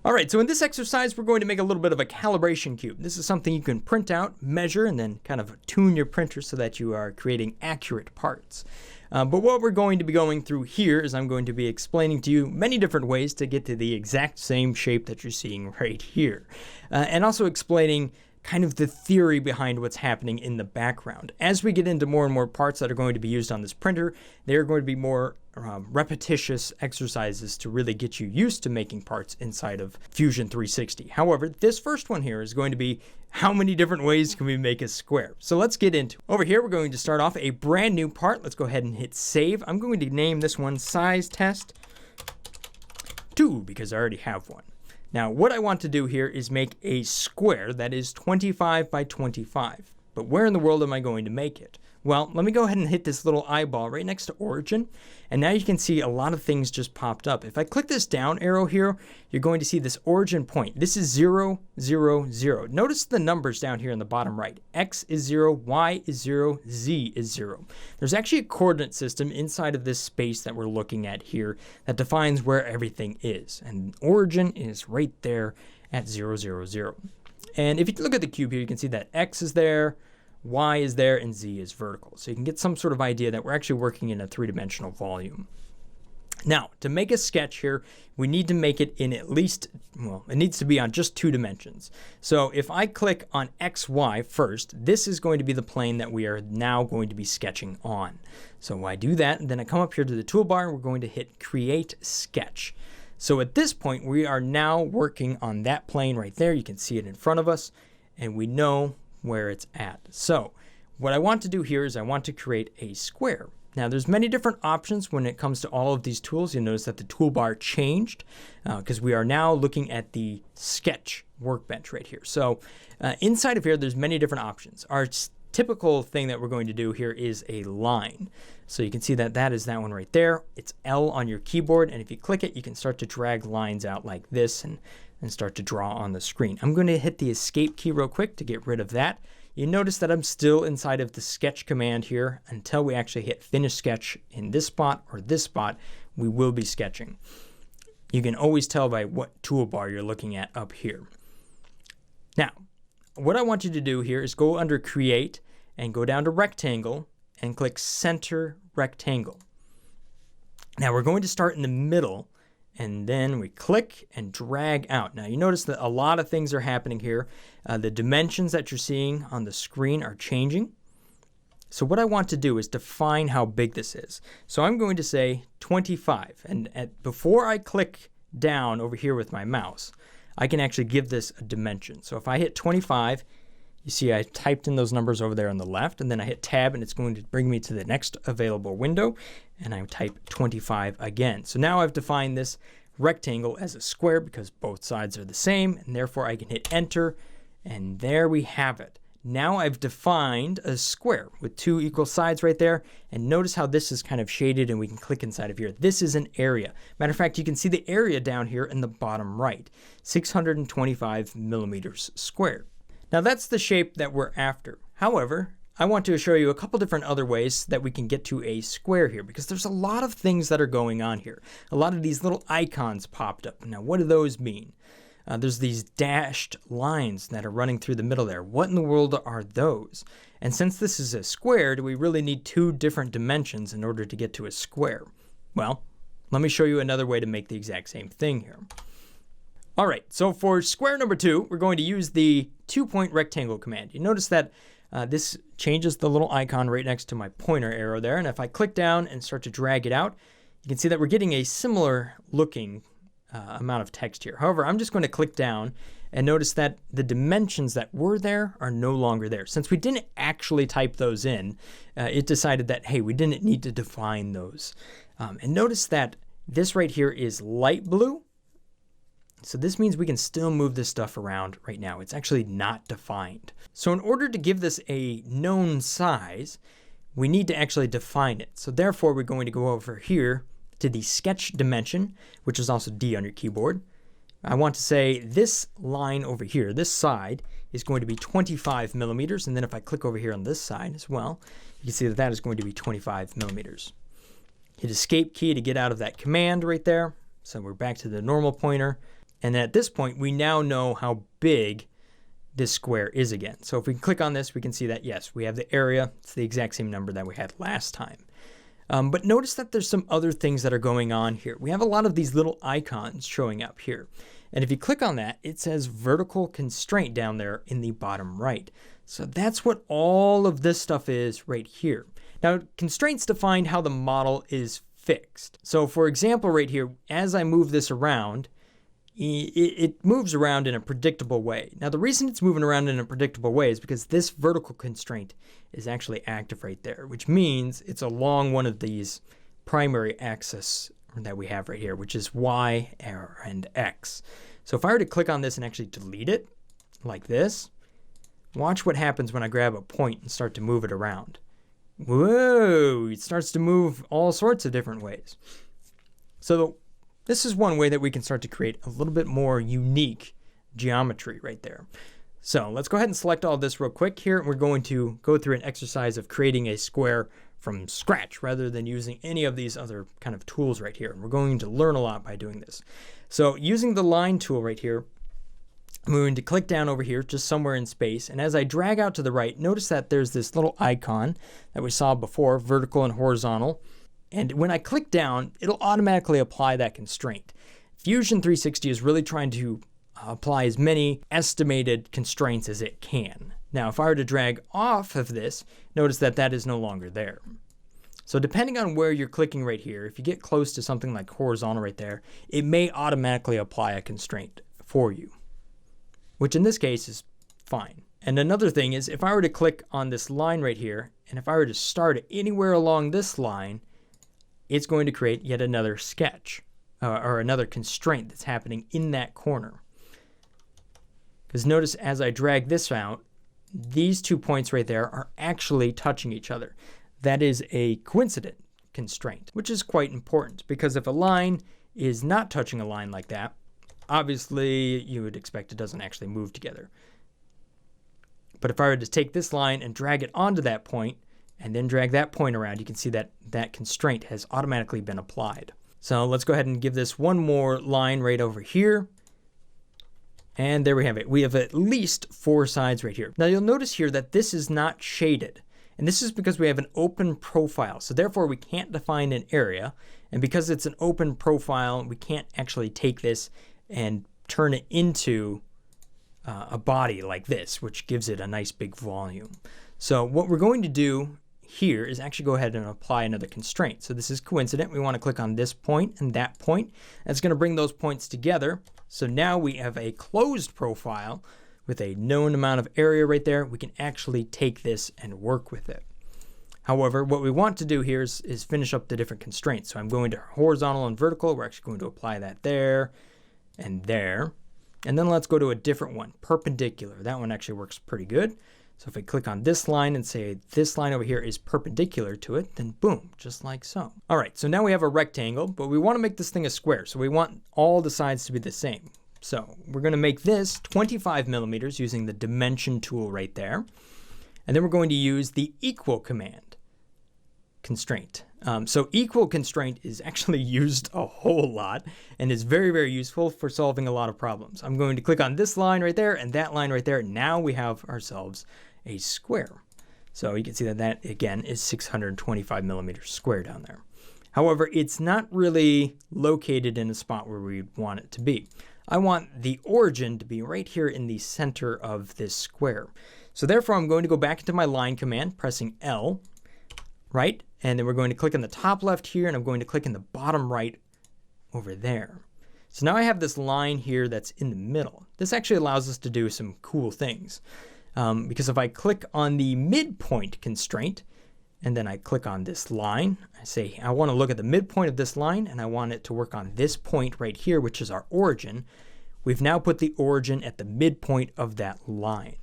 All right, so in this exercise, we're going to make a little bit of a calibration cube. This is something you can print out, measure, and then kind of tune your printer so that you are creating accurate parts. But what we're going to be going through here is I'm going to be explaining to you many different ways to get to the exact same shape that you're seeing right here. And also explaining kind of the theory behind what's happening in the background. As we get into more and more parts that are going to be used on this printer, there are going to be more repetitious exercises to really get you used to making parts inside of Fusion 360. However, this first one here is going to be how many different ways can we make a square? So let's get into it. Over here, we're going to start off a brand new part. Let's go ahead and hit save. I'm going to name this one size test 2 because I already have one. Now, what I want to do here is make a square that is 25 by 25. But where in the world am I going to make it? Well, let me go ahead and hit this little eyeball right next to origin. And now you can see a lot of things just popped up. If I click this down arrow here, you're going to see this origin point. This is 0, 0, 0. Notice the numbers down here in the bottom right. X is 0, Y is 0, Z is 0. There's actually a coordinate system inside of this space that we're looking at here that defines where everything is. And origin is right there at 0, 0, 0. And if you look at the cube here, you can see that X is there, Y is there, and Z is vertical. So you can get some sort of idea that we're actually working in a three-dimensional volume. Now, to make a sketch here, we need to make it in at least, well, it needs to be on just 2 dimensions. So if I click on XY first, this is going to be the plane that we are now going to be sketching on. So I do that, and then I come up here to the toolbar, and we're going to hit Create Sketch. So at this point, we are now working on that plane right there. You can see it in front of us, and we know where it's at. So what I want to do here is I want to create a square. Now there's many different options when it comes to all of these tools. You'll notice that the toolbar changed because we are now looking at the sketch workbench right here. So inside of here, there's many different options. Our typical thing that we're going to do here is a line. So you can see that that is that one right there. It's L on your keyboard, and if you click it, you can start to drag lines out like this and start to draw on the screen. I'm going to hit the escape key real quick to get rid of that. You notice that I'm still inside of the sketch command here until we actually hit finish sketch in this spot or this spot. We will be sketching. You can always tell by what toolbar you're looking at up here. Now, what I want you to do here is go under Create and go down to Rectangle and click Center Rectangle. Now we're going to start in the middle, and then we click and drag out. Now you notice that a lot of things are happening here. The dimensions that you're seeing on the screen are changing. So what I want to do is define how big this is. So I'm going to say 25. And before I click down over here with my mouse, I can actually give this a dimension. So if I hit 25, you see I typed in those numbers over there on the left, and then I hit tab and it's going to bring me to the next available window, and I type 25 again. So now I've defined this rectangle as a square because both sides are the same, and therefore I can hit enter, and there we have it. Now I've defined a square with 2 equal sides right there, and notice how this is kind of shaded and we can click inside of here. This is an area. Matter of fact, you can see the area down here in the bottom right, 625 millimeters squared. Now that's the shape that we're after. However, I want to show you a couple different other ways that we can get to a square here because there's a lot of things that are going on here. A lot of these little icons popped up. Now what do those mean? There's these dashed lines that are running through the middle there. What in the world are those? And since this is a square, do we really need 2 different dimensions in order to get to a square? Well, let me show you another way to make the exact same thing here. All right, so for square number 2, we're going to use the 2-point rectangle command. You notice that this changes the little icon right next to my pointer arrow there. And if I click down and start to drag it out, you can see that we're getting a similar looking amount of text here. However, I'm just going to click down and notice that the dimensions that were there are no longer there. Since we didn't actually type those in, it decided that, hey, we didn't need to define those. And notice that this right here is light blue. So this means we can still move this stuff around right now. It's actually not defined. So in order to give this a known size, we need to actually define it. So therefore, we're going to go over here to the sketch dimension, which is also D on your keyboard. I want to say this line over here, this side, is going to be 25 millimeters. And then if I click over here on this side as well, you can see that that is going to be 25 millimeters. Hit escape key to get out of that command right there. So we're back to the normal pointer. And at this point, we now know how big this square is again. So if we click on this, we can see that, yes, we have the area. It's the exact same number that we had last time. But notice that there's some other things that are going on here. We have a lot of these little icons showing up here. And if you click on that, it says vertical constraint down there in the bottom right. So that's what all of this stuff is right here. Now, constraints define how the model is fixed. So for example, right here, as I move this around, it moves around in a predictable way. Now, the reason it's moving around in a predictable way is because this vertical constraint is actually active right there, which means it's along one of these primary axes that we have right here, which is Y and X. So if I were to click on this and actually delete it like this, watch what happens when I grab a point and start to move it around. Whoa, it starts to move all sorts of different ways. So this is one way that we can start to create a little bit more unique geometry right there. So let's go ahead and select all this real quick here. We're going to go through an exercise of creating a square from scratch rather than using any of these other kind of tools right here. And we're going to learn a lot by doing this. So using the line tool right here, I'm going to click down over here just somewhere in space. And as I drag out to the right, notice that there's this little icon that we saw before, vertical and horizontal. And when I click down, it'll automatically apply that constraint. Fusion 360 is really trying to apply as many estimated constraints as it can. Now, if I were to drag off of this, notice that that is no longer there. So depending on where you're clicking right here, if you get close to something like horizontal right there, it may automatically apply a constraint for you, which in this case is fine. And another thing is if I were to click on this line right here, and if I were to start anywhere along this line, it's going to create yet another sketch or another constraint that's happening in that corner. Because notice as I drag this out, these 2 points right there are actually touching each other. That is a coincident constraint, which is quite important because if a line is not touching a line like that, obviously you would expect it doesn't actually move together. But if I were to take this line and drag it onto that point, and then drag that point around, you can see that that constraint has automatically been applied. So let's go ahead and give this one more line right over here. And there we have it. We have at least 4 sides right here. Now you'll notice here that this is not shaded. And this is because we have an open profile. So therefore we can't define an area. And because it's an open profile, we can't actually take this and turn it into a body like this, which gives it a nice big volume. So what we're going to do here is actually go ahead and apply another constraint. So this is coincident. We want to click on this point and that point. That's going to bring those points together. So now we have a closed profile with a known amount of area right there. We can actually take this and work with it. However, what we want to do here is finish up the different constraints. So I'm going to horizontal and vertical. We're actually going to apply that there and there. And then let's go to a different one, perpendicular. That one actually works pretty good. So if I click on this line and say this line over here is perpendicular to it, then boom, just like so. All right, so now we have a rectangle, but we want to make this thing a square. So we want all the sides to be the same. So we're going to make this 25 millimeters using the dimension tool right there. And then we're going to use the equal command constraint. So equal constraint is actually used a whole lot and is very, very useful for solving a lot of problems. I'm going to click on this line right there and that line right there. Now we have ourselves a square. So you can see that that again is 625 millimeters square down there. However, it's not really located in a spot where we want it to be. I want the origin to be right here in the center of this square. So therefore I'm going to go back into my line command, pressing L, right? And then we're going to click in the top left here, and I'm going to click in the bottom right over there. So now I have this line here that's in the middle. This actually allows us to do some cool things. Because if I click on the midpoint constraint, and then I click on this line, I say I want to look at the midpoint of this line, and I want it to work on this point right here, which is our origin. We've now put the origin at the midpoint of that line.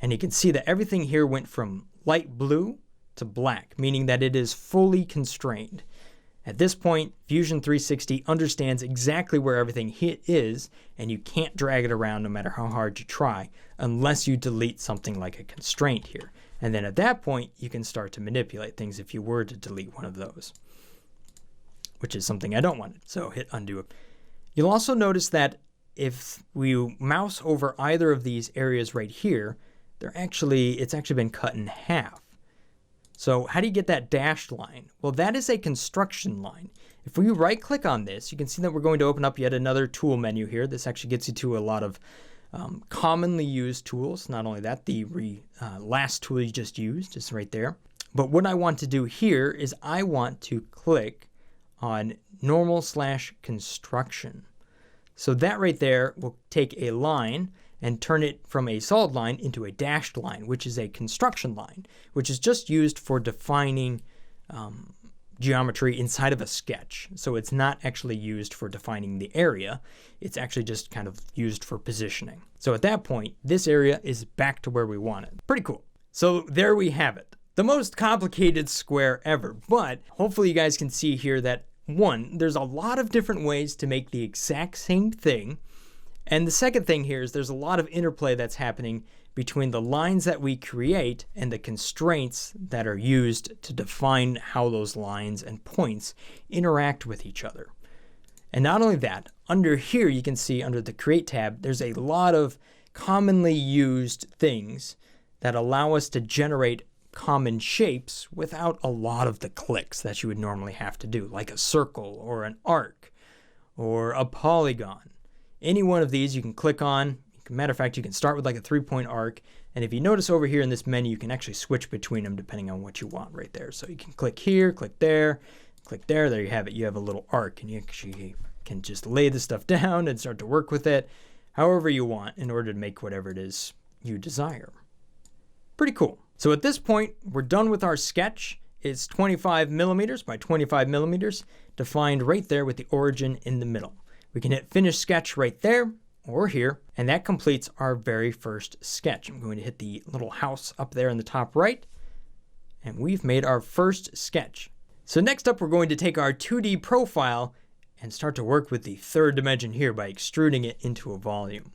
And you can see that everything here went from light blue to black, meaning that it is fully constrained. At this point, Fusion 360 understands exactly where everything is, and you can't drag it around no matter how hard you try, unless you delete something like a constraint here. And then at that point, you can start to manipulate things if you were to delete one of those, which is something I don't want. So hit undo. You'll also notice that if we mouse over either of these areas right here, it's actually been cut in half. So how do you get that dashed line? Well, that is a construction line. If we right click on this, you can see that we're going to open up yet another tool menu here. This actually gets you to a lot of commonly used tools. Not only that, the last tool you just used is right there. But what I want to do here is I want to click on normal/construction. So that right there will take a line and turn it from a solid line into a dashed line, which is a construction line, which is just used for defining geometry inside of a sketch. So it's not actually used for defining the area. It's actually just kind of used for positioning. So at that point, this area is back to where we want it. Pretty cool. So there we have it. The most complicated square ever, but hopefully you guys can see here that one, there's a lot of different ways to make the exact same thing. And the second thing here is there's a lot of interplay that's happening between the lines that we create and the constraints that are used to define how those lines and points interact with each other. And not only that, under here you can see under the Create tab, there's a lot of commonly used things that allow us to generate common shapes without a lot of the clicks that you would normally have to do, like a circle or an arc or a polygon. Any one of these you can click on. Matter of fact, you can start with like a 3-point arc, and if you notice over here in this menu, you can actually switch between them depending on what you want right there. So you can click here, click there, there you have it. You have a little arc, and you actually can just lay the stuff down and start to work with it however you want in order to make whatever it is you desire. Pretty cool. So at this point, we're done with our sketch. It's 25 millimeters by 25 millimeters, defined right there with the origin in the middle. We can hit Finish Sketch right there or here, and that completes our very first sketch. I'm going to hit the little house up there in the top right, and we've made our first sketch. So next up, we're going to take our 2D profile and start to work with the third dimension here by extruding it into a volume.